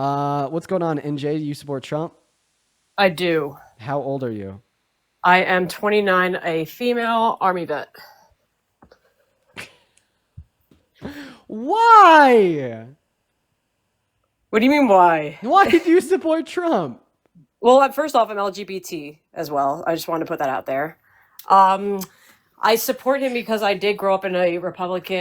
What's going on, NJ? Do you support Trump? I do. How old are you? I am 29, a female Army vet. Why? What do you mean, why? Why did you support Trump? Well, first off, I'm LGBT as well. I just want to put that out there. Um, I support him because I did grow up in a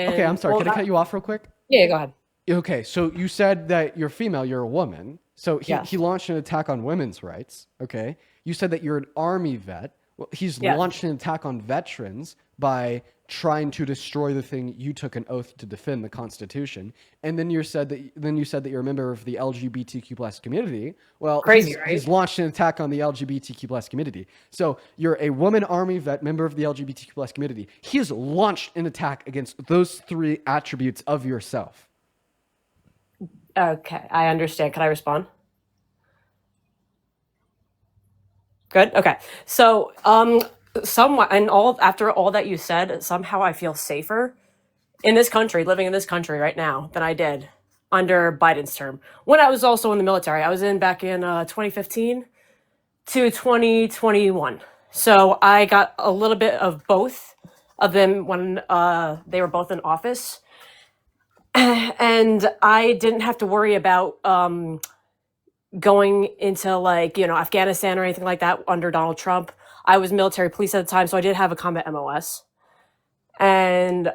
Okay, I'm Republican. sorry. Well, Can I not, cut you off real quick? yeah, go ahead. Okay, so you said that you're female, you're a woman. So he Yes. launched an attack on women's rights. Okay. You said that you're an army vet. Well, he's Yes. launched an attack on veterans by trying to destroy the thing you took an oath to defend, the Constitution. And then you said that you're a member of the LGBTQ plus community. Well, Crazy, he's right? launched an attack on the LGBTQ plus community. So you're a woman army vet, member of the LGBTQ plus community. He has launched an attack against those three attributes of yourself. Okay, I understand. Can I respond? Good. Okay. So, somewhat, and all after all that you said, somehow I feel safer in this country, living in this country right now, than I did under Biden's term. When I was also in the military, I was in back in 2015 to 2021. So I got a little bit of both of them when they were both in office, and I didn't have to worry about going into Afghanistan or anything like that under Donald Trump. I was military police at the time, so I did have a combat MOS. And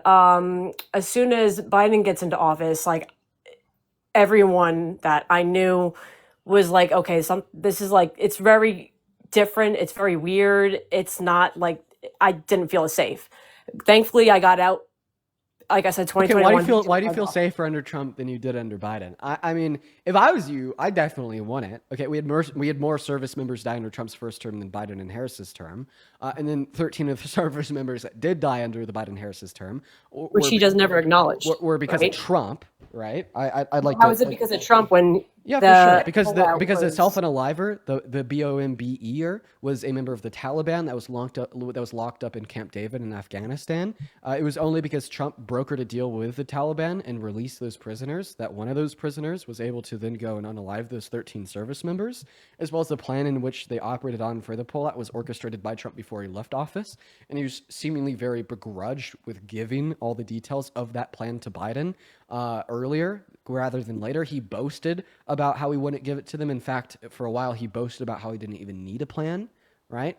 as soon as Biden gets into office, like everyone that I knew was like, okay, this is like it's very different. It's very weird. It's not like I didn't feel safe. Thankfully, I got out. Like I said, Okay, why do you 2021. feel why do you feel safer under Trump than you did under Biden? I mean, if I was you, I definitely want it. Okay, we had more service members die under Trump's first term than Biden and Harris's term, and then 13 of the service members that did die under the Biden Harris's term Which he does never acknowledge, were because of right? Trump, right? I'd like How to is it because of Trump when yeah, for sure. the Because the was self-unaliver, the BOMBer, was a member of the Taliban that was locked up in Camp David in Afghanistan. It was only because Trump brokered a deal with the Taliban and released those prisoners that one of those prisoners was able to then go and unalive those 13 service members, as well as the plan in which they operated on for the pullout was orchestrated by Trump before he left office, and he was seemingly very begrudged with giving all the details of that plan to Biden earlier rather than later. He boasted about how he wouldn't give it to them. In fact, for a while, he boasted about how he didn't even need a plan, right?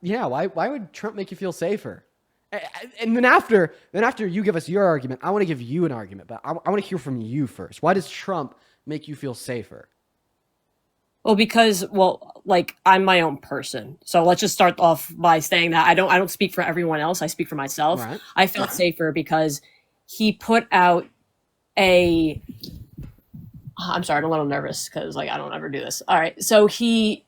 Yeah, why would Trump make you feel safer? And then after you give us your argument, I want to give you an argument, but I want to hear from you first. Why does Trump make you feel safer? because like I'm my own person. So let's just start off by saying that I don't speak for everyone else. I speak for myself. Right? I felt safer because he put out a I'm sorry, I'm a little nervous because like I don't ever do this. All right. So he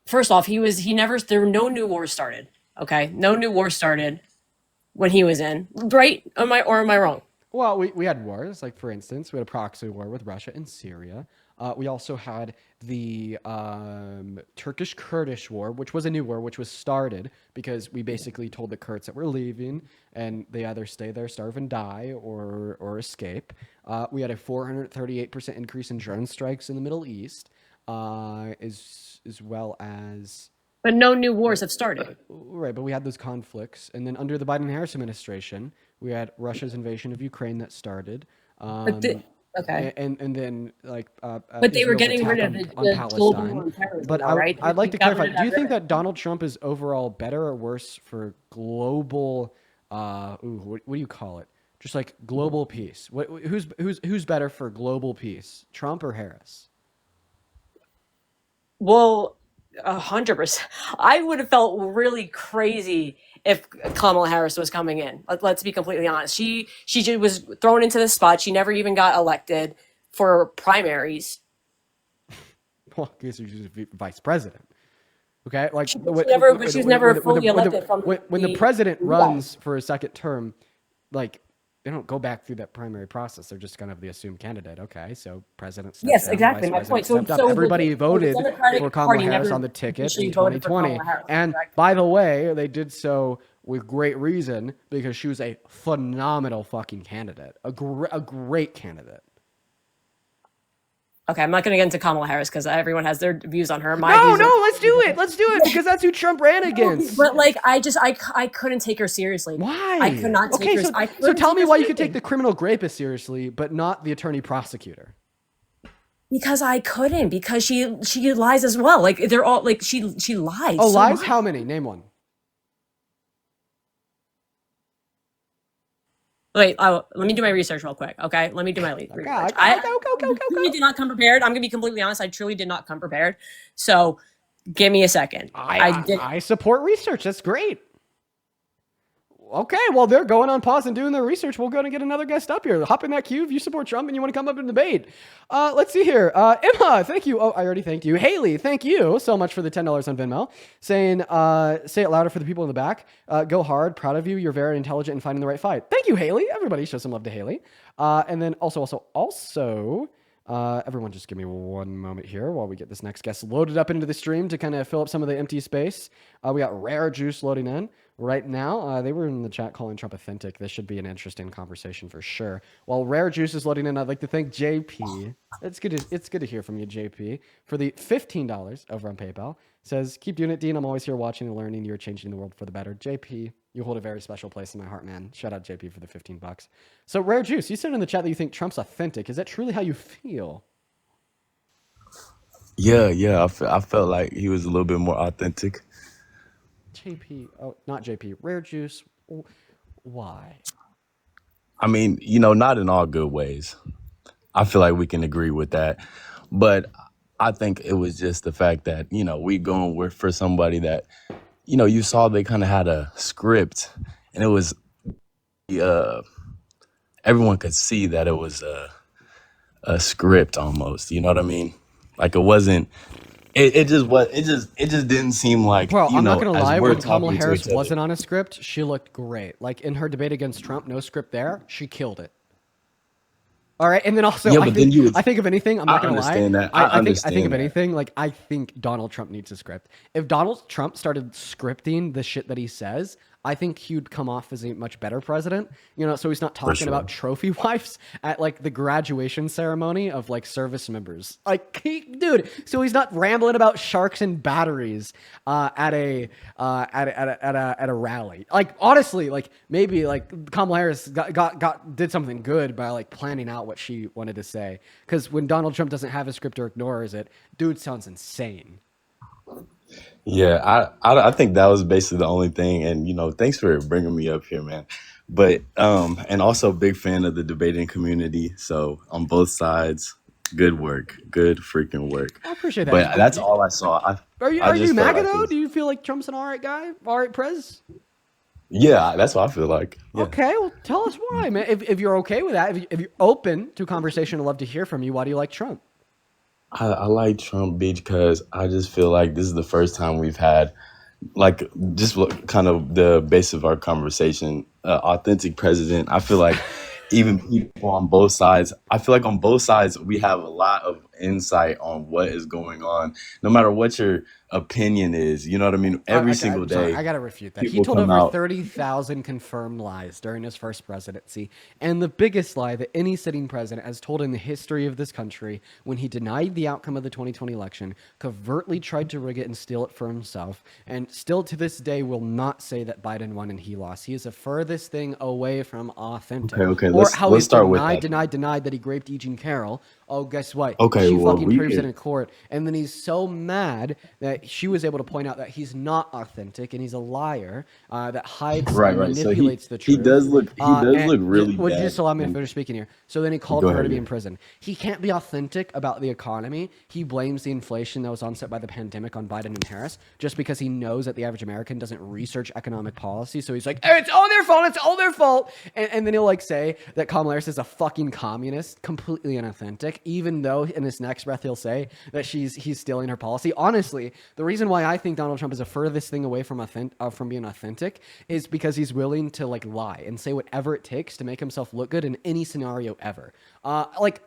first off, he never there were no new wars started. Okay. No new wars started when he was in. Right? Am I wrong? Well, we had wars, like for instance, we had a proxy war with Russia and Syria. We also had the Turkish Kurdish war, which was a new war, which was started because we basically told the Kurds that we're leaving and they either stay there, starve and die, or escape. We had a 438% increase in drone strikes in the Middle East, as well as But no new wars have started. right, but we had those conflicts, and then under the Biden-Harris administration, we had Russia's invasion of Ukraine that started, But um, okay. and then like But they were Israel's getting rid attack of on the global war Palestine. on terrorism, But though, right? I'd like He to got clarify: rid of do you that think ribbon. that Donald Trump is overall better or worse for global? What do you call it? Just like global peace. Who's better for global peace, Trump or Harris? Well, 100%. I would have felt really crazy if Kamala Harris was coming in. Let's be completely honest. Was thrown into this spot. She never even got elected for primaries. Well, I guess she's vice president. Okay, like She was never fully elected from when the the president US. runs for a second term, like they don't go back through that primary process. They're just kind of the assumed candidate. Okay, so president steps Yes, down, exactly. vice My point. president So, stepped up. Everybody the voted for Democratic Kamala Party Harris on never the ticket in officially voted for 2020, Kamala Harris, and correct? by the way, they did so with great reason because she was a phenomenal fucking candidate, a great candidate. Okay, I'm not going to get into Kamala Harris because everyone has their views on her. My No, views are let's do it. Let's do it because that's who Trump ran against. but like I couldn't take her seriously. Why? I could not take Okay, her. so tell me why you could take the criminal rapist seriously, but not the attorney prosecutor. Because I couldn't, because she lies as well. Like they're all like she lies. Oh, so lies? much. How many? Name one. Wait, let me do my research real quick. Okay, let me do my research. Go. I truly did not come prepared. I'm gonna be completely honest. I truly did not come prepared. So give me a second. I support research. That's great. Okay, well, they're going on pause and doing their research. We'll go and get another guest up here. Hop in that queue if you support Trump and you want to come up and debate. Let's see here. Emma, thank you. Oh, I already thanked you. Haley, thank you so much for the $10 on Venmo. Saying, say it louder for the people in the back. Go hard. Proud of you. You're very intelligent and finding the right fight. Thank you, Haley. Everybody show some love to Haley. And then also, everyone just give me one moment here while we get this next guest loaded up into the stream to kind of fill up some of the empty space. We got Rare Juice loading in right now. They were in the chat calling Trump authentic. This should be an interesting conversation for sure. While Rare Juice is loading in, I'd like to thank JP. It's good to hear from you, JP, for the $15 over on PayPal. Says, keep doing it, Dean. I'm always here watching and learning. You're changing the world for the better. JP, you hold a very special place in my heart, man. Shout out JP for the $15. So Rare Juice, you said in the chat that you think Trump's authentic. Is that truly how you feel? Yeah. I felt like he was a little bit more authentic. JP, oh, not JP. Rare Juice, why? I mean, not in all good ways. I feel like we can agree with that. But I think it was just the fact that, we going with for somebody that, you saw they kind of had a script, and it was, everyone could see that it was a script almost. You know what I mean? Like it wasn't. It just didn't seem like. Bro, I'm not gonna lie. When Kamala talking to Harris each other. wasn't on a script, she looked great. Like in her debate against Trump, no script there. She killed it. All right, and then also, Yeah, I but then think, I think of anything. I'm not gonna lie. understand that. I think understand of that. anything. Like I think Donald Trump needs a script. If Donald Trump started scripting the shit that he says, I think he'd come off as a much better president. So he's not talking sure. about trophy wives at like the graduation ceremony of like service members. Like, dude, so he's not rambling about sharks and batteries at a rally. Like, honestly, like maybe like Kamala Harris did something good by like planning out what she wanted to say. Because when Donald Trump doesn't have a script or ignores it, dude sounds insane. Yeah, I think that was basically the only thing. And thanks for bringing me up here, man. But and also big fan of the debating community. So on both sides, good work, good freaking work. I appreciate that. But that's all I saw. Are you just felt MAGA like it though? was- Do you feel like Trump's an all right guy, all right prez? Yeah, that's what I feel like. Yeah. Okay, well, tell us why, man. If you're okay with that, if you're open to conversation, I'd love to hear from you. Why do you like Trump? I like Trump because I just feel like this is the first time we've had, like, just kind of the base of our conversation, authentic president. I feel like even people on both sides, we have a lot of insight on what is going on, no matter what your opinion is. You know what I mean? Every single day. I got to refute that. He people told come over out- 30,000 confirmed lies during his first presidency. And the biggest lie that any sitting president has told in the history of this country, when he denied the outcome of the 2020 election, covertly tried to rig it and steal it for himself, and still to this day will not say that Biden won and he lost. He is the furthest thing away from authentic. Okay, Or let's how he start with denied that he raped E. Jean Carroll. Oh, guess what? Okay, she well, fucking proves it in court. And then he's so mad that she was able to point out that he's not authentic and he's a liar that hides and Right. So manipulates the he truth. does look And really well, bad. just allow me to finish speaking here. So then he called Go for her ahead, to be yeah. in prison. He can't be authentic about the economy. He blames the inflation that was onset by the pandemic on Biden and Harris just because he knows that the average American doesn't research economic policy. So he's like, hey, it's all their fault. It's all their fault. And then he'll like say that Kamala Harris is a fucking communist, completely inauthentic, even though in his next breath he'll say that he's stealing her policy. Honestly, the reason why I think Donald Trump is the furthest thing away from being authentic is because he's willing to like lie and say whatever it takes to make himself look good in any scenario ever.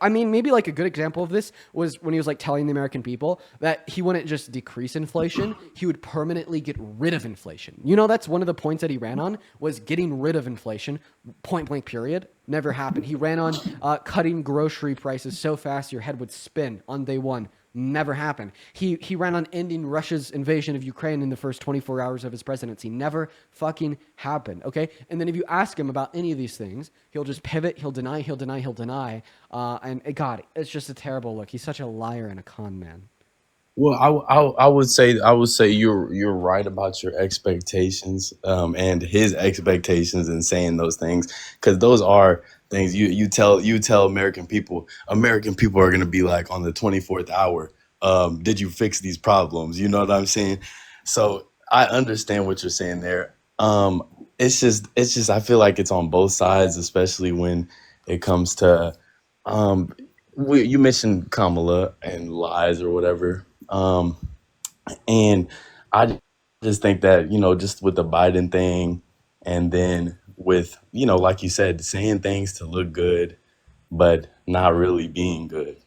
Maybe like a good example of this was when he was like telling the American people that he wouldn't just decrease inflation, he would permanently get rid of inflation. That's one of the points that he ran on, was getting rid of inflation, point blank period. Never happened. He ran on cutting grocery prices so fast your head would spin on day one. Never happened. He ran on ending Russia's invasion of Ukraine in the first 24 hours of his presidency. Never fucking happened. Okay. And then if you ask him about any of these things, he'll just pivot. He'll deny. He'll deny. He'll deny. And God, it's just a terrible look. He's such a liar and a con man. Well, I would say you're right about your expectations, and his expectations in saying those things, because those are things you tell American people are gonna be like on the 24th hour. Did you fix these problems? You know what I'm saying? So I understand what you're saying there. It's just I feel like it's on both sides, especially when it comes to um, you mentioned Kamala and lies or whatever. And I just think that, just with the Biden thing, and then with, like you said, saying things to look good, but not really being good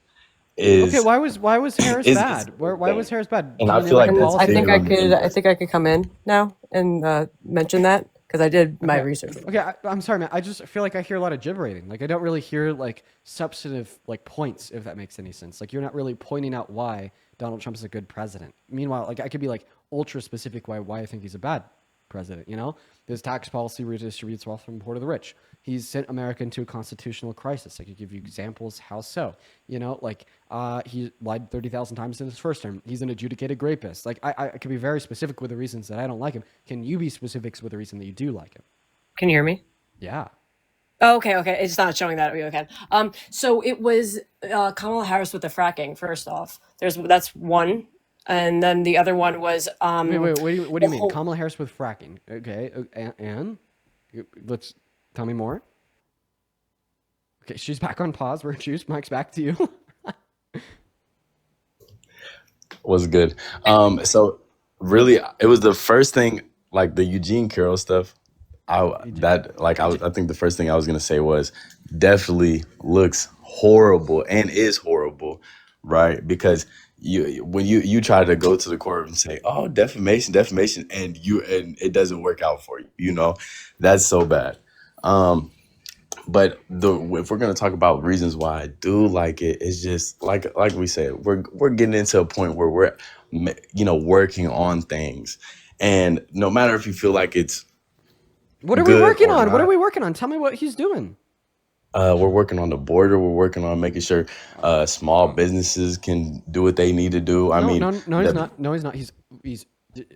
Okay, is why was Harris is bad? Why was Harris bad? and Do I you feel name like like a that's I policy? think bigger I on the could. I invest. think I could come in now and mention that because I did my Okay. research. Okay, I'm sorry, man. I just feel like I hear a lot of gibbering. Like I don't really hear like substantive like points, if that makes any sense. Like you're not really pointing out why Donald Trump is a good president. Meanwhile, like I could be like ultra specific why I think he's a bad president. His tax policy redistributes wealth from the poor to the rich. He's sent America into a constitutional crisis. I could give you examples how so. He lied 30,000 times in his first term. He's an adjudicated rapist. Like I could be very specific with the reasons that I don't like him. Can you be specifics with the reason that you do like him? Can you hear me? Yeah. Oh, okay. It's not showing that. Okay. So it was Kamala Harris with the fracking. First off, that's one, and then the other one was Wait. What do the you mean? whole. Kamala Harris with fracking. Okay. And let's tell me more. Okay, she's back on pause. We're juice. Mike's back to you. Was good. So really, it was the first thing, like the Eugene Carroll stuff. I think the first thing I was gonna say was definitely looks horrible and is horrible, right? Because when you try to go to the court and say, oh, defamation, and it doesn't work out for you, that's so bad. But if we're gonna talk about reasons why I do like it, it's just like we said, we're getting into a point where we're working on things, and no matter if you feel like it's What are we good working or on? What are not, we working on? Tell me what he's doing. we're working on the border. We're working on making sure small businesses can do what they need to do. I No, mean, no, no, he's the not. No, he's not. He's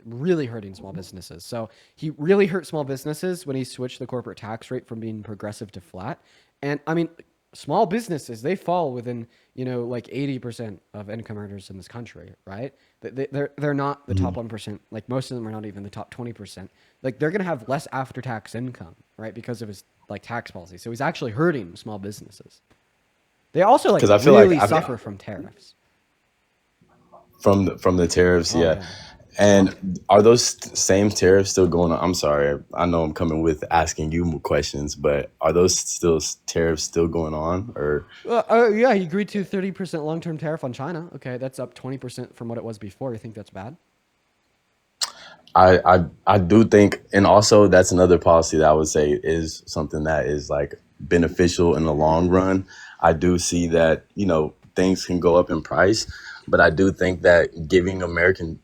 really hurting small businesses. So he really hurt small businesses when he switched the corporate tax rate from being progressive to flat. And I mean, small businesses, they fall within, like 80% of income earners in this country, right? They're not the top 1%. Like most of them are not even the top 20%. Like they're going to have less after tax income, right? Because of his like tax policy. So he's actually hurting small businesses. They also like because I feel like really suffer from tariffs. from the tariffs, Oh yeah. yeah. And are those same tariffs still going on? I'm sorry, I know I'm coming with asking you more questions, but are those tariffs still going on, or Yeah, he agreed to 30% long-term tariff on China. Okay, that's up 20% from what it was before. You think that's bad? I do think, and also that's another policy that I would say is something that is like beneficial in the long run. I do see that, things can go up in price, but I do think that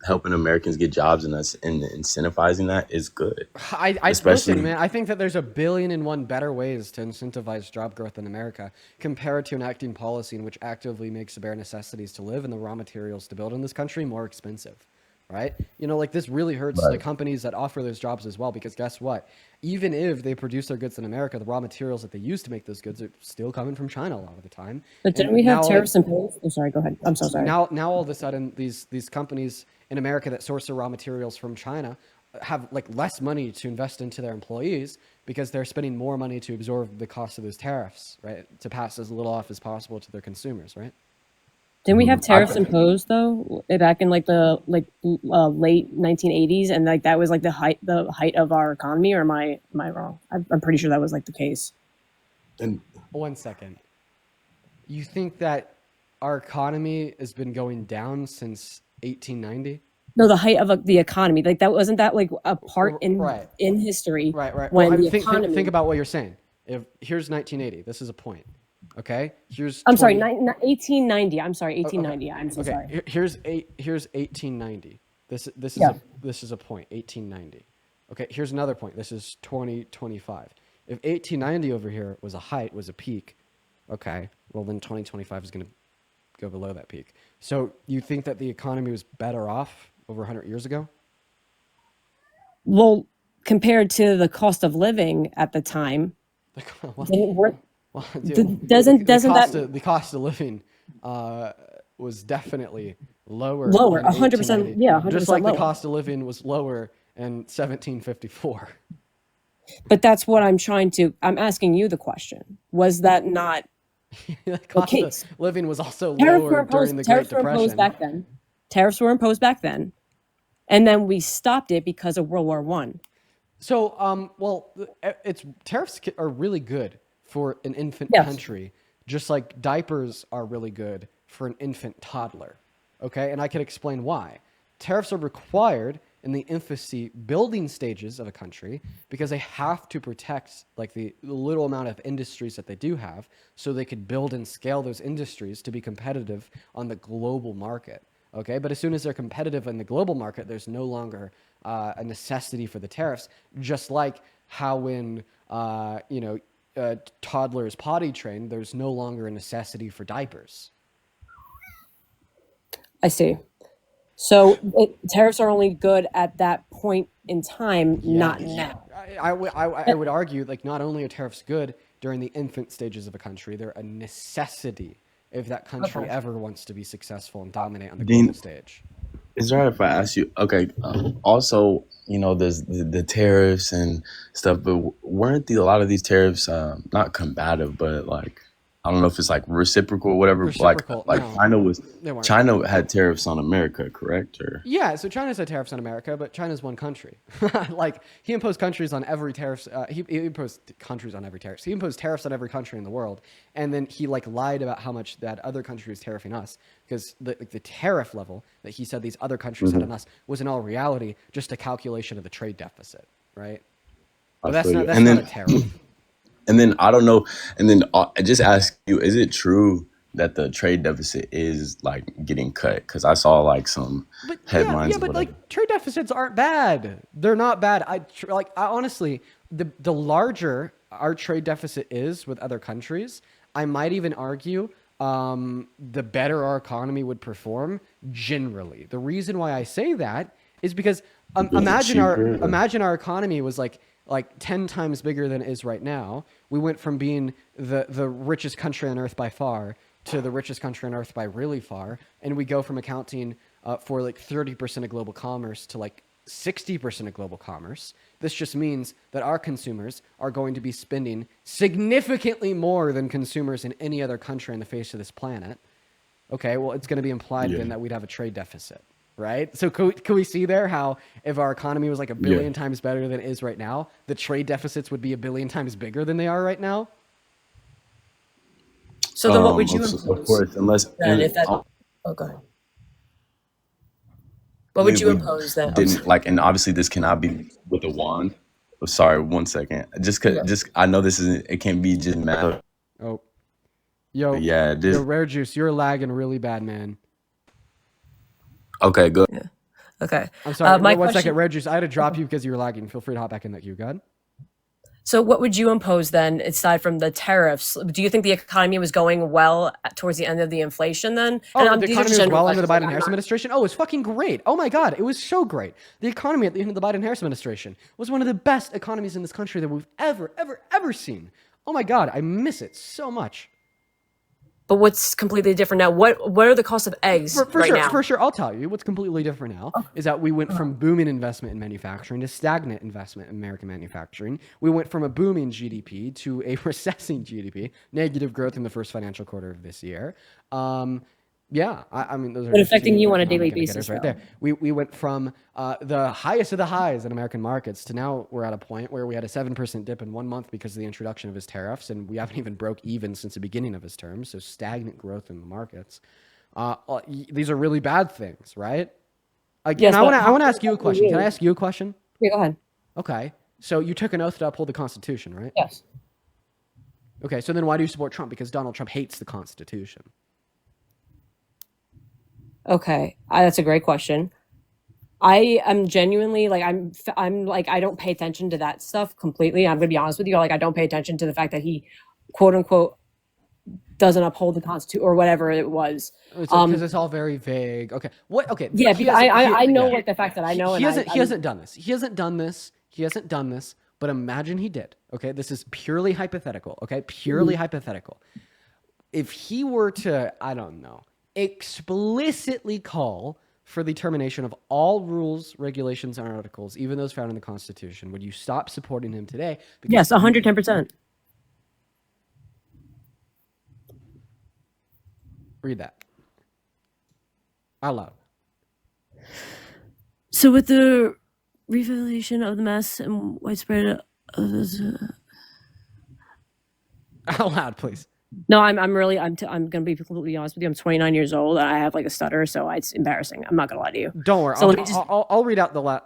helping Americans get jobs and us and incentivizing that is good, I listen, especially man. I think that there's 1,000,000,001 better ways to incentivize job growth in America compared to enacting policy in which actively makes the bare necessities to live and the raw materials to build in this country more expensive. Right? Like this really hurts the right. companies that offer those jobs as well, because guess what? Even if they produce their goods in America, the raw materials that they use to make those goods are still coming from China a lot of the time. But didn't And we have now, like tariffs imposed? Oh, sorry. Go ahead. I'm so sorry. now all of a sudden, these companies in America that source their raw materials from China have like less money to invest into their employees because they're spending more money to absorb the cost of those tariffs, right? To pass as little off as possible to their consumers, right? Didn't we have I tariffs imposed though back in like the late 1980s, and like that was like the height of our economy? Or am I wrong? I'm pretty sure that was like the case. and 1 second. You think that our economy has been going down since 1890? No, the height of the economy, like that wasn't that like a part Right. in history Right. Well, when the think economy. about what you're saying. If here's 1980, this is a point. Okay, here's I'm sorry, 1890. I'm sorry, okay, 1890. I'm so sorry. Here's 1890. This is Yeah. a point. 1890. Okay, here's another point. This is 2025. If 1890 over here was a peak, okay, well then 2025 is going to go below that peak. So you think that the economy was better off over 100 years ago? Well, compared to the cost of living at the time, Well, then we're, well, dude, doesn't the cost of living was definitely lower. lower, in 100%, 1890, yeah, just 100% like the lower. cost of living was lower in 1754. But that's what I'm asking you the question. Was that not The the cost of case? living was also Tariffs were lower during the Great tariffs were imposed Depression. back then. Tariffs were imposed back then. And then we stopped it because of World War One. So, tariffs are really good for an infant Yes. country, just like diapers are really good for an infant toddler. Okay, and I can explain why. Tariffs are required in the infancy building stages of a country because they have to protect like the little amount of industries that they do have, so they could build and scale those industries to be competitive on the global market. Okay, but as soon as they're competitive in the global market, there's no longer a necessity for the tariffs. Just like how when toddlers potty train, there's no longer a necessity for diapers. I see. So tariffs are only good at that point in time, not Yes. now. I would argue like not only are tariffs good during the infant stages of a country, they're a necessity if that country Okay. ever wants to be successful and dominate on the Dean, global stage. is it all right if I ask you? Okay. Also, there's the tariffs and stuff, but weren't a lot of these tariffs not combative, but like I don't know if it's like reciprocal or whatever. Reciprocal, Like no. They weren't. China had tariffs on America, correct? Or Yeah, so China's had tariffs on America, but China's one country. Like he imposed countries on every tariffs. He imposed countries on every tariffs. He imposed tariffs on every country in the world, and then he like lied about how much that other country was tariffing us because the tariff level that he said these other countries had on us was in all reality just a calculation of the trade deficit, right? But I that's feel not you. that's not a tariff. And then I don't know. And then I just ask you: is it true that the trade deficit is like getting cut? Because I saw like some But headlines. but Or whatever. like trade deficits aren't bad. They're not bad. I honestly, the larger our trade deficit is with other countries, I might even argue the better our economy would perform generally. The reason why I say that is because Cheaper? imagine our economy was like 10 times bigger than it is right now. We went from being the richest country on earth by far to the richest country on earth by really far. And we go from accounting for like 30% of global commerce to like 60% of global commerce. This just means that our consumers are going to be spending significantly more than consumers in any other country on the face of this planet. Okay, well, it's going to be implied then that we'd have a trade deficit, right? So can we see there how if our economy was like a billion times better than it is right now, the trade deficits would be a billion times bigger than they are right now? So then what would you Of impose course, unless then if that? Oh, go ahead. What would you impose then? didn't like, and obviously this cannot be with a wand. Oh, sorry, 1 second. Just I know this isn't. It can't be just math. Oh, yo, Yeah, this. yo, Rare Juice, you're lagging really bad, man. Okay, good. Yeah. Okay. I'm sorry. My One question- second, Rare Juice. I had to drop you because you were lagging. Feel free to hop back in that queue. Go ahead. So what would you impose then, aside from the tariffs? Do you think the economy was going well towards the end of the inflation then? Oh, the these are economy was general well under the questions. Biden-Harris administration? Oh, it was fucking great. Oh my God, it was so great. The economy at the end of the Biden-Harris administration was one of the best economies in this country that we've ever seen. Oh my God, I miss it so much. But what's completely different now? What are the costs of eggs right now? For sure, I'll tell you. What's completely different now is that we went from booming investment in manufacturing to stagnant investment in American manufacturing. We went from a booming GDP to a recessing GDP, negative growth in the first financial quarter of this year. Yeah, I mean, those are But affecting you on a economic daily indicators basis, right though. there. We went from the highest of the highs in American markets to now we're at a point where we had a 7% dip in 1 month because of the introduction of his tariffs, and we haven't even broke even since the beginning of his term. So stagnant growth in the markets. These are really bad things, right? Again, Yes, I but want to ask you a question. Can I ask you a question? Yeah, go ahead. Okay. So you took an oath to uphold the Constitution, right? Yes. Okay, so then why do you support Trump? Because Donald Trump hates the Constitution. Okay, that's a great question. I am genuinely like I'm like I don't pay attention to that stuff completely. I'm gonna be honest with you. Like I don't pay attention to the fact that he, quote unquote, doesn't uphold the Constitution or whatever it was. Because it's all very vague. Okay, what? Okay, Yeah, he because hasn't- I know yeah. like the fact that I know, He and hasn't. He I'm- hasn't done this. He hasn't done this. He hasn't done this. But imagine he did. Okay, this is purely hypothetical. Okay, purely hypothetical. If he were to, I don't know, explicitly call for the termination of all rules, regulations, and articles, even those found in the Constitution, would you stop supporting him today? Because yes, 110%. read that out loud. So with the revelation of the mass and widespread Out loud, please. No, I'm gonna be completely honest with you. I'm 29 years old. And I have like a stutter, so it's embarrassing. I'm not gonna lie to you. Don't worry. So let me just- I'll read out the last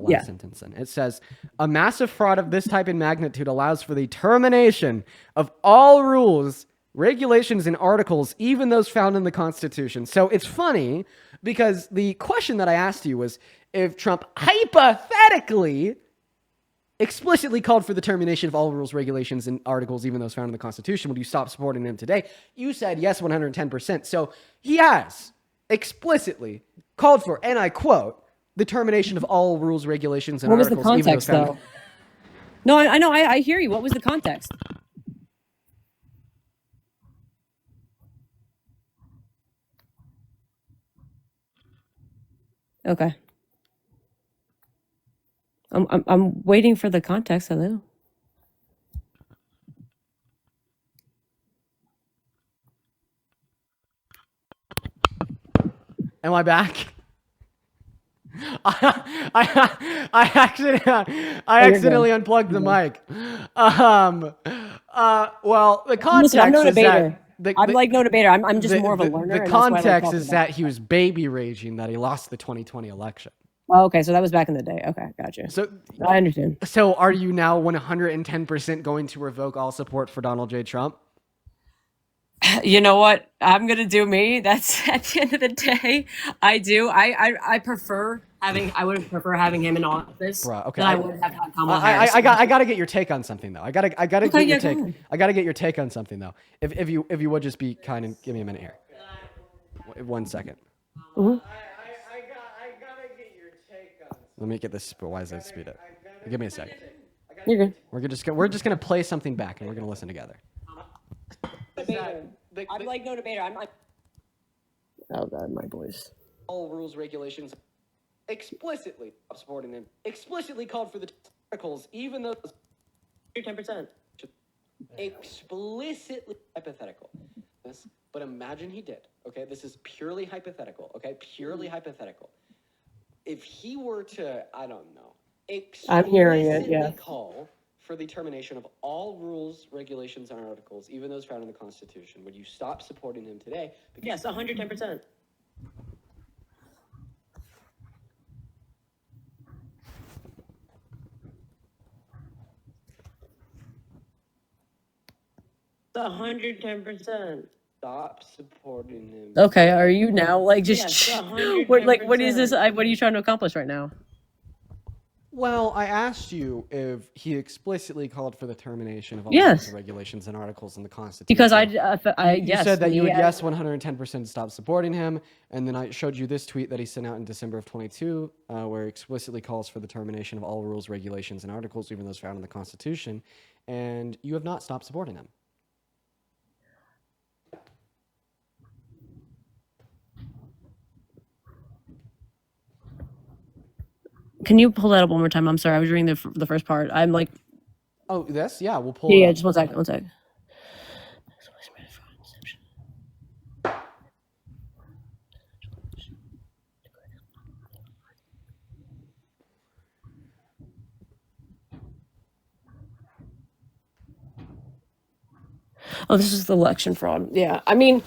Yeah. sentence. Then it says, "A massive fraud of this type and magnitude allows for the termination of all rules, regulations, and articles, even those found in the Constitution." So it's funny because the question that I asked you was if Trump hypothetically explicitly called for the termination of all rules, regulations, and articles, even those found in the Constitution, would you stop supporting him today? You said yes, 110%. So he has explicitly called for, and I quote, the termination of all rules, regulations, and What was the articles, even those context, found. though? No, I know. I hear you. What was the context? Okay. I'm waiting for the context. Hello. Am I back? I accidentally unplugged the mic. Well, the context Listen, I'm no is debater. that I'm like no debater. I'm just more of a learner. The and that's why I like context talking is about that he was baby raging that he lost the 2020 election. it. Oh, okay, so that was back in the day. Okay, gotcha. So, I understand. so are you now 110% going to revoke all support for Donald J. Trump? You know what? I'm gonna do me. That's at the end of the day. I do. I prefer having. I would prefer having him in office Bruh, okay, than I I- would have had Kamala Harris. I got to get your take on something though. I gotta Okay, get your yeah, go take. ahead. I gotta get your take on something though. If you would just be kind and give me a minute here. 1 second. Mhm. I gotta get your take on. Let me get this. Why is that speed up? Give me a second. You're good. We're just gonna play something back and we're gonna listen together. I'm like no debater. I'm like. Oh God, my voice. All rules, regulations, explicitly supporting him. Explicitly called for the articles, even though 10%. explicitly hypothetical. This, but imagine he did. Okay, this is purely hypothetical. Okay, purely hypothetical. If he were to, I don't know, I'm hearing it, explicitly yeah. call for the termination of all rules, regulations, and articles, even those found in the Constitution, would you stop supporting him today? Because Yes, 110%. The 110%. stop supporting him. Okay, are you now like just Yes, what is this? What are you trying to accomplish right now? Well, I asked you if he explicitly called for the termination of all Yes. the regulations and articles in the Constitution. Because I You yes, said that you would yeah. yes 110% stop supporting him, and then I showed you this tweet that he sent out in December of 22, where he explicitly calls for the termination of all rules, regulations, and articles, even those found in the Constitution, and you have not stopped supporting him. Can you pull that up one more time? I'm sorry, I was reading the first part. I'm like, Oh, this? Yeah, we'll pull yeah, it yeah, up. just one second, one second. Oh, this is the election fraud. Yeah, I mean,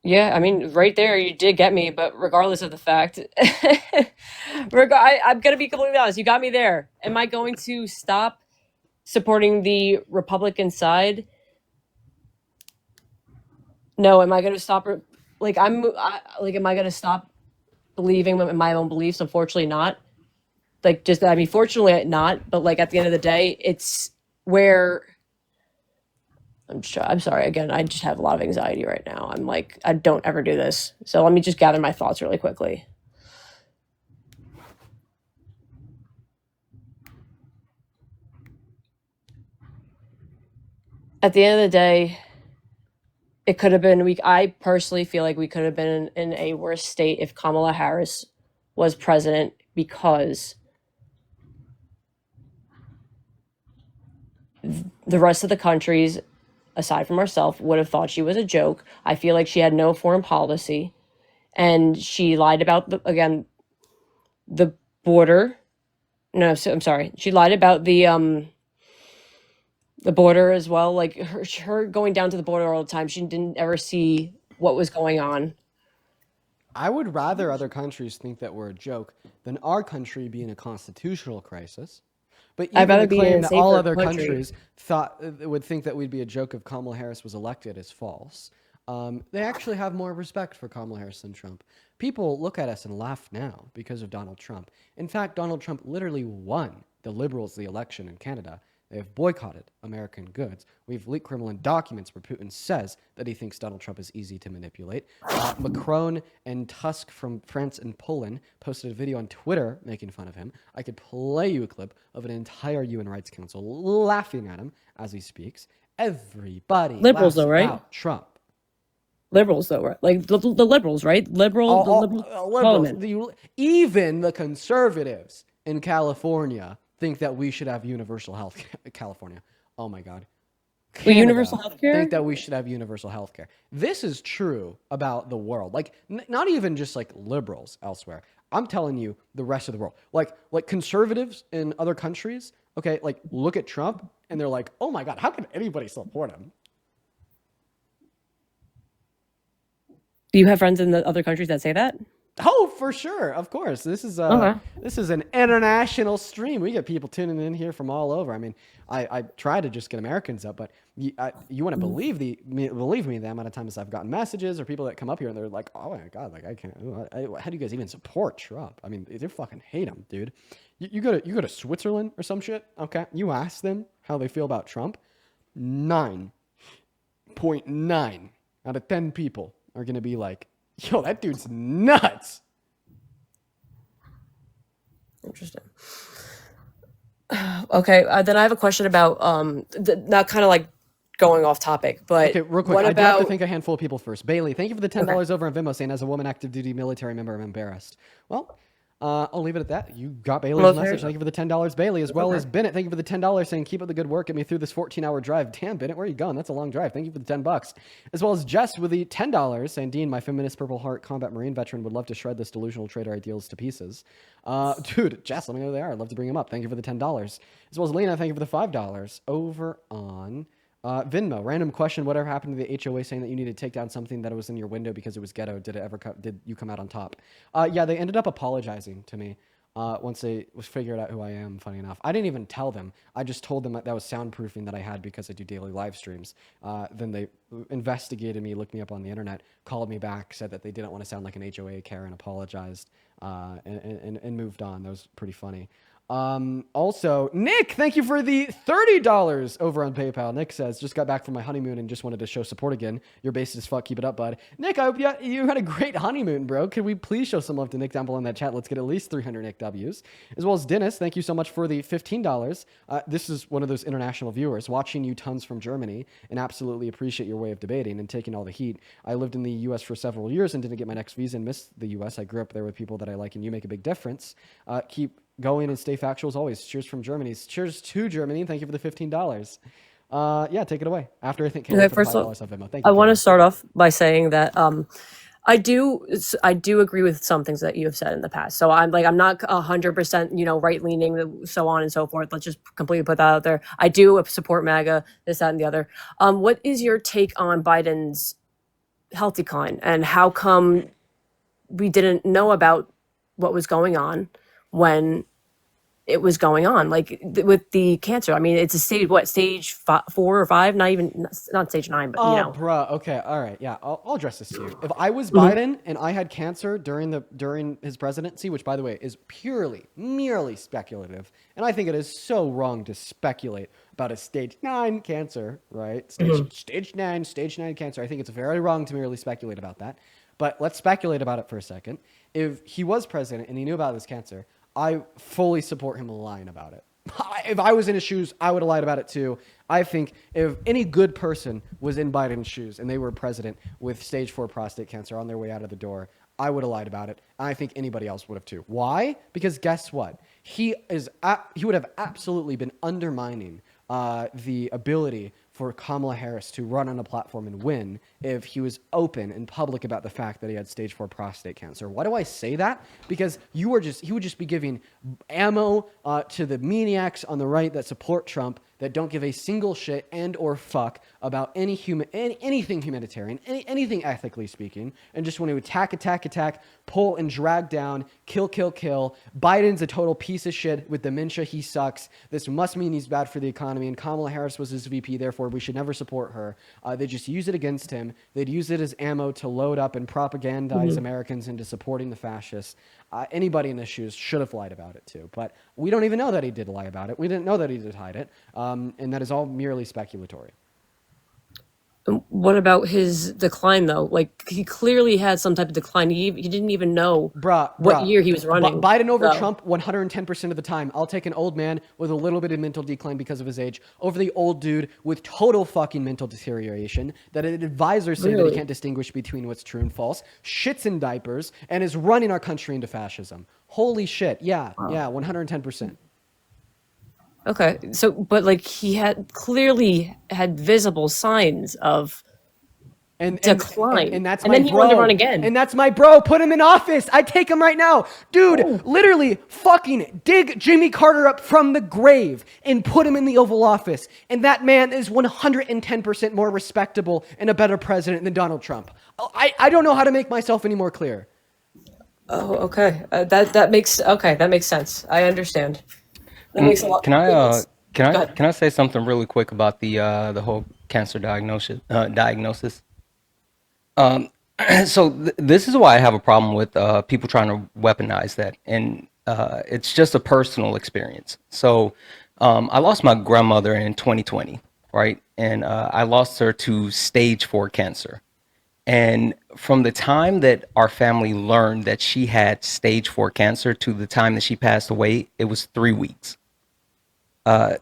yeah, I mean, right there, you did get me. But regardless of the fact, I'm gonna be completely honest. You got me there. Am I going to stop supporting the Republican side? No. Am I going to stop? Like am I going to stop believing in my own beliefs? Unfortunately, not. Like, just, I mean, fortunately, not. But like at the end of the day, it's where I'm sorry. Again, I just have a lot of anxiety right now. I'm like, I don't ever do this. So let me just gather my thoughts really quickly. At the end of the day, it could have been. I personally feel like we could have been in a worse state if Kamala Harris was president, because the rest of the countries, aside from ourselves, would have thought she was a joke. I feel like she had no foreign policy, and she lied about the border. No, I'm sorry. She lied about the border as well. Like her going down to the border all the time. She didn't ever see what was going on. I would rather other countries think that we're a joke than our country be in a constitutional crisis. But I'd even rather the be in claim a that all safer other country. countries would think that we'd be a joke if Kamala Harris was elected is false. They actually have more respect for Kamala Harris than Trump. People look at us and laugh now because of Donald Trump. In fact, Donald Trump literally won the Liberals the election in Canada. They have boycotted American goods. We've leaked Kremlin documents where Putin says that he thinks Donald Trump is easy to manipulate. Macron and Tusk from France and Poland posted a video on Twitter making fun of him. I could play you a clip of an entire UN Rights Council laughing at him as he speaks. Everybody Liberals, laughs though, right? about Trump. Liberals, though, right? Like the liberals, right? The liberal Liberals, parliament. even the conservatives in California think that we should have universal health. California, oh my God, Canada, universal healthcare? think that we should have universal health care. This is true about the world. Like not even just like liberals elsewhere. I'm telling you, the rest of the world, like conservatives in other countries. Okay, like look at Trump and they're like, oh my God, how can anybody support him? Do you have friends in the other countries that say that? Oh, for sure. Of course. This is an international stream. We get people tuning in here from all over. I mean, I try to just get Americans up, but you want to believe me the amount of times I've gotten messages or people that come up here and they're like, oh my God, like I can't. How do you guys even support Trump? I mean, they fucking hate him, dude. You go to Switzerland or some shit. Okay, you ask them how they feel about Trump. 9.9 out of 10 people are gonna be like, yo, that dude's nuts. Interesting. Okay, then I have a question about not kind of like going off topic, but okay, real quick, what I do have to about thank a handful of people first. Bailey, thank you for the $10 over on Venmo, saying as a woman active duty military member, I'm embarrassed. Well, I'll leave it at that. You got Bailey's message. Thank you for the $10, Bailey, as well as Bennett. Thank you for the $10, saying keep up the good work. Get me through this 14-hour drive. Damn, Bennett, where are you going? That's a long drive. Thank you for the $10, as well as Jess with the $10, saying Dean, my feminist Purple Heart combat Marine veteran, would love to shred this delusional trader ideals to pieces. Dude, Jess, let me know who they are. I'd love to bring them up. Thank you for the $10, as well as Lena. Thank you for the $5 over on Venmo. Random question: whatever happened to the HOA saying that you need to take down something that was in your window because it was ghetto? Did you come out on top? Yeah, they ended up apologizing to me. Once they figured out who I am, funny enough. I didn't even tell them. I just told them that was soundproofing that I had because I do daily live streams. Then they investigated me, looked me up on the internet, called me back, said that they didn't want to sound like an HOA Karen, apologized, and moved on. That was pretty funny. Also, Nick, thank you for the $30 over on PayPal. Nick says, just got back from my honeymoon and just wanted to show support again. You're based as fuck. Keep it up, bud. Nick, I hope you had a great honeymoon, bro. Could we please show some love to Nick down below in that chat? Let's get at least 300 Nick W's. As well as Dennis, thank you so much for the $15. This is one of those international viewers watching you tons from Germany and absolutely appreciate your way of debating and taking all the heat. I lived in the U.S. for several years and didn't get my next visa and missed the U.S. I grew up there with people that I like, and you make a big difference. Keep going and stay factual as always. Cheers from Germany. Cheers to Germany. Thank you for the $15. Yeah, take it away. After I think okay, first of all, Thank you. I want to start off by saying that I do agree with some things that you have said in the past. So I'm not 100% right leaning, so on and so forth. Let's just completely put that out there. I do support MAGA, this, that, and the other. What is your take on Biden's health decline, and how come we didn't know about what was going on? when it was going on, like with the cancer. I mean, it's a stage 4 or 5, not stage 9, but Oh, bruh. Okay. All right. Yeah. I'll address this to you. If I was Biden and I had cancer during his presidency, which by the way is merely speculative, and I think it is so wrong to speculate about a stage 9 cancer, right? Stage 9 cancer. I think it's very wrong to merely speculate about that. But let's speculate about it for a second. If he was president and he knew about this cancer, I fully support him lying about it. If I was in his shoes, I would have lied about it too. I think if any good person was in Biden's shoes and they were president with stage 4 prostate cancer on their way out of the door, I would have lied about it. I think anybody else would have too. Why? Because guess what? He would have absolutely been undermining the ability for Kamala Harris to run on a platform and win if he was open and public about the fact that he had stage 4 prostate cancer. Why do I say that? Because he would just be giving ammo to the maniacs on the right that support Trump, that don't give a single shit and or fuck about anything humanitarian, anything ethically speaking, and just want to attack, pull and drag down, kill. Biden's a total piece of shit with dementia. He sucks. This must mean he's bad for the economy, and Kamala Harris was his VP, therefore we should never support her. They just use it against him. They'd use it as ammo to load up and propagandize Americans into supporting the fascists. Anybody in his shoes should have lied about it too. But we don't even know that he did lie about it. We didn't know that he did hide it. And that is all merely speculatory. What about his decline, though? Like, he clearly had some type of decline. He didn't even know what year he was running. Biden over Trump 110% of the time. I'll take an old man with a little bit of mental decline because of his age over the old dude with total fucking mental deterioration that advisors say that he can't distinguish between what's true and false, shits in diapers, and is running our country into fascism. Holy shit. Yeah, 110%. Okay, so but like he had clearly had visible signs of decline, and that's and my then he bro. wanted to run again. And that's my bro. Put him in office. I'd take him right now, dude. Literally, fucking dig Jimmy Carter up from the grave and put him in the Oval Office. And that man is 110% more respectable and a better president than Donald Trump. I don't know how to make myself any more clear. Oh, okay, that makes sense. I understand. That makes a lot. Can I Go ahead. can I say something really quick about the whole cancer diagnosis? So this is why I have a problem with people trying to weaponize that, and it's just a personal experience. So I lost my grandmother in 2020, right? And I lost her to stage 4 cancer. And from the time that our family learned that she had stage 4 cancer to the time that she passed away, it was 3 weeks.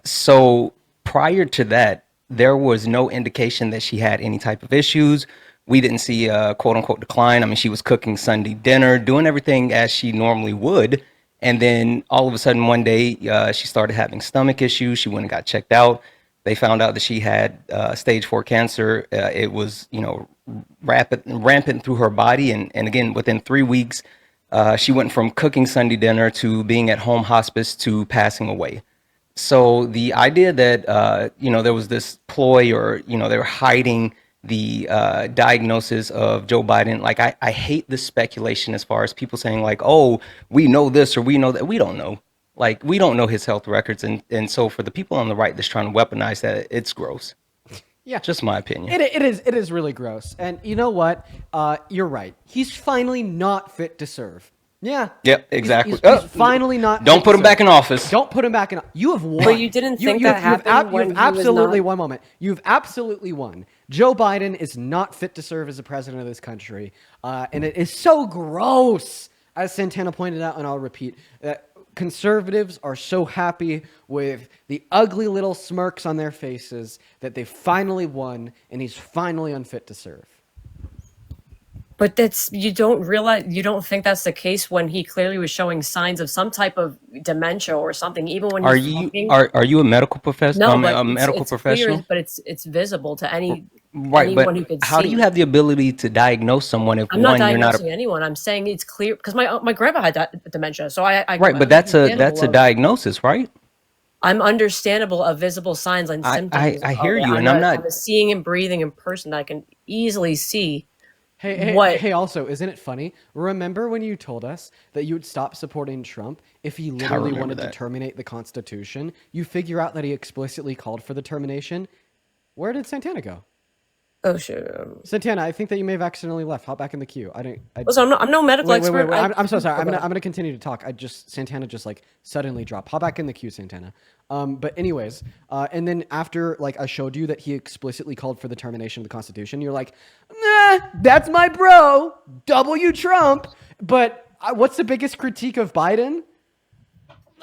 So prior to that, there was no indication that she had any type of issues. We didn't see a quote unquote decline. I mean, she was cooking Sunday dinner, doing everything as she normally would. And then all of a sudden one day, she started having stomach issues. She went and got checked out. They found out that she had stage 4 cancer. It was, rampant through her body. And again, within 3 weeks, she went from cooking Sunday dinner to being at home hospice to passing away. So the idea that, there was this ploy or, they were hiding the diagnosis of Joe Biden, like I hate the speculation as far as people saying like, oh, we know this or we know that. We don't know. Like, we don't know his health records. And so for the people on the right that's trying to weaponize that, it's gross. Yeah. Just my opinion. It is really gross. And you know what? You're right. He's finally not fit to serve. Yeah. Yep, exactly. He's finally not. Don't put him back in office. Don't put him back in. You have won. But you didn't think that happened when you've he was absolutely not? one moment. You've absolutely won. Joe Biden is not fit to serve as the president of this country, and it is so gross. As Santana pointed out, and I'll repeat that conservatives are so happy with the ugly little smirks on their faces that they finally won, and he's finally unfit to serve. But you don't think that's the case when he clearly was showing signs of some type of dementia or something, even when Are he's you talking? are you a medical professional? No, but a medical it's professional? clear, but it's visible to Right, anyone but who could how see. do you have the ability to diagnose someone if I'm not one, you're not diagnosing anyone. I'm saying it's clear because my grandpa had dementia, so I right, but that's a diagnosis, right? I'm understandable of visible signs and symptoms. I hear of it. you, and I'm not a seeing and breathing in person that I can easily see what? Hey, also, isn't it funny? Remember when you told us that you would stop supporting Trump if he literally remember wanted to that. terminate the Constitution? You figure out that he explicitly called for the termination. Where did Santana go? Oh shoot. Santana, I think that you may have accidentally left. Hop back in the queue. I didn't. Listen, I'm no medical expert. I'm so sorry. Okay. I'm gonna continue to talk. Santana just like suddenly dropped. Hop back in the queue, Santana. But anyways, and then after like I showed you that he explicitly called for the termination of the Constitution, you're like, nah, that's my bro, W Trump. But what's the biggest critique of Biden?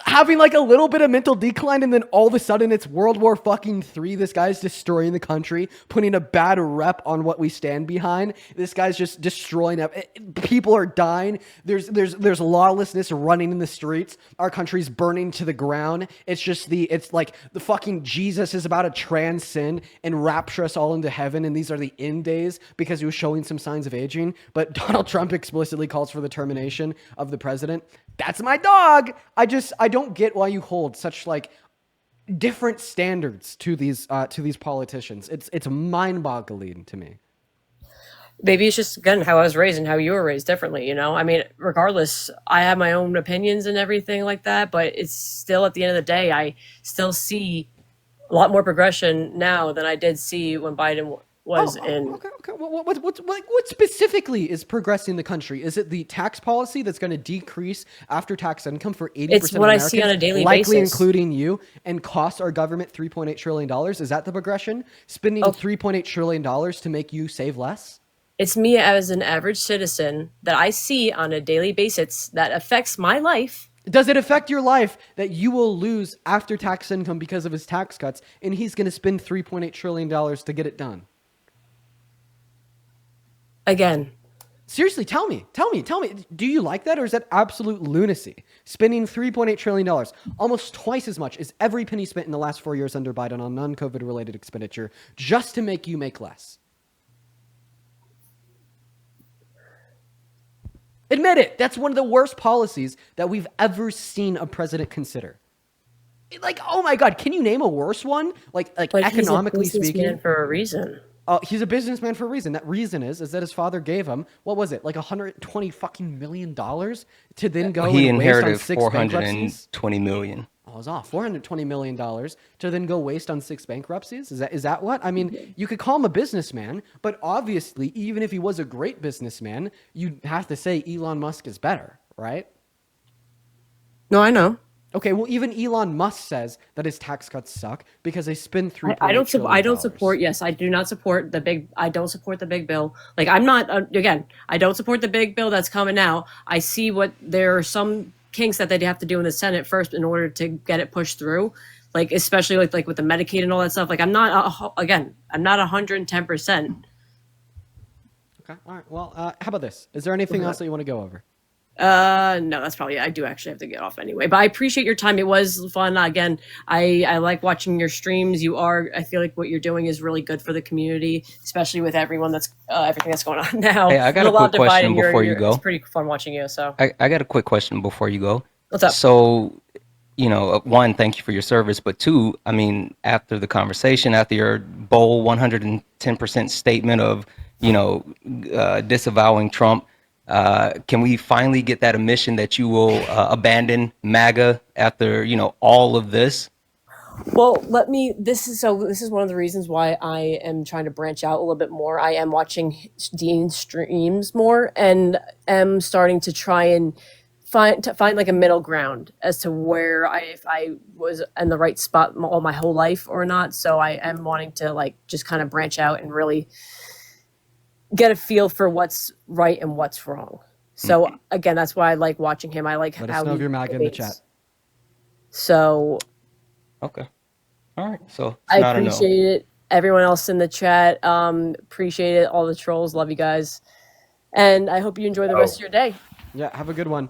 Having like a little bit of mental decline, and then all of a sudden it's World War fucking III. This guy's destroying the country, putting a bad rep on what we stand behind. This guy's just destroying it. People are dying. There's lawlessness running in the streets. Our country's burning to the ground. It's like the fucking Jesus is about to transcend and rapture us all into heaven, and these are the end days because he was showing some signs of aging. But Donald Trump explicitly calls for the termination of the president. That's my dog. I don't get why you hold such like different standards to these politicians. It's mind-boggling to me. Maybe it's just again how I was raised and how you were raised differently, you know? I mean, regardless, I have my own opinions and everything like that, but it's still at the end of the day, I still see a lot more progression now than I did see when Biden was in. Okay. What specifically is progressing the country? Is it the tax policy that's going to decrease after-tax income for 80% It's of what I Americans, see on a daily likely basis. including you, and cost our government $3.8 trillion? Is that the progression? Spending $3.8 trillion to make you save less? It's me as an average citizen that I see on a daily basis that affects my life. Does it affect your life that you will lose after-tax income because of his tax cuts, and he's going to spend $3.8 trillion to get it done? Again, Seriously, tell me. Do you like that, or is that absolute lunacy? Spending $3.8 trillion, almost twice as much as every penny spent in the last 4 years under Biden on non-COVID related expenditure, just to make you make less. Admit it. That's one of the worst policies that we've ever seen a president consider. Like, oh my God, can you name a worse one? Like economically he's a businessman speaking. for a reason. He's a businessman for a reason. That reason is that his father gave him, what was it, like $120 fucking million to then go He and waste on inherited 6 bankruptcies? $420 million. I was off. $420 million to then go waste on 6 bankruptcies? Is that what? I mean, you could call him a businessman, but obviously, even if he was a great businessman, you'd have to say Elon Musk is better, right? No, I know. Okay, well, even Elon Musk says that his tax cuts suck because they spend $3.8 I don't trillion. support. Yes, I do not support the big. I don't support the big bill. Like I'm not. Again, I don't support the big bill that's coming now. I see what there are some kinks that they have to do in the Senate first in order to get it pushed through. Like especially like with the Medicaid and all that stuff. Like I'm not. I'm not 110%. Okay, all right. Well, how about this? Is there anything else that you want to go over? No, that's probably it. I do actually have to get off anyway, but I appreciate your time. It was fun. Again, I like watching your streams. I feel like what you're doing is really good for the community, especially with everyone everything that's going on now. Hey, I got a quick question before you go. It's pretty fun watching you. So I got a quick question before you go. What's up? So, one, thank you for your service, but two, I mean, after the conversation, after your bold 110% statement of, disavowing Trump, can we finally get that admission that you will abandon MAGA after all of this? Well, this is one of the reasons why I am trying to branch out a little bit more. I am watching Dean's streams more and am starting to try and find like a middle ground as to where if I was in the right spot all my whole life or not. So I am wanting to like just kind of branch out and really get a feel for what's right and what's wrong. So again, that's why I like watching him. I like Let how us know if he you're MAGA in the debates. chat. So Okay. All right. So I not a no. appreciate it. Everyone else in the chat, appreciate it. All the trolls, love you guys. And I hope you enjoy the rest of your day. Yeah, have a good one.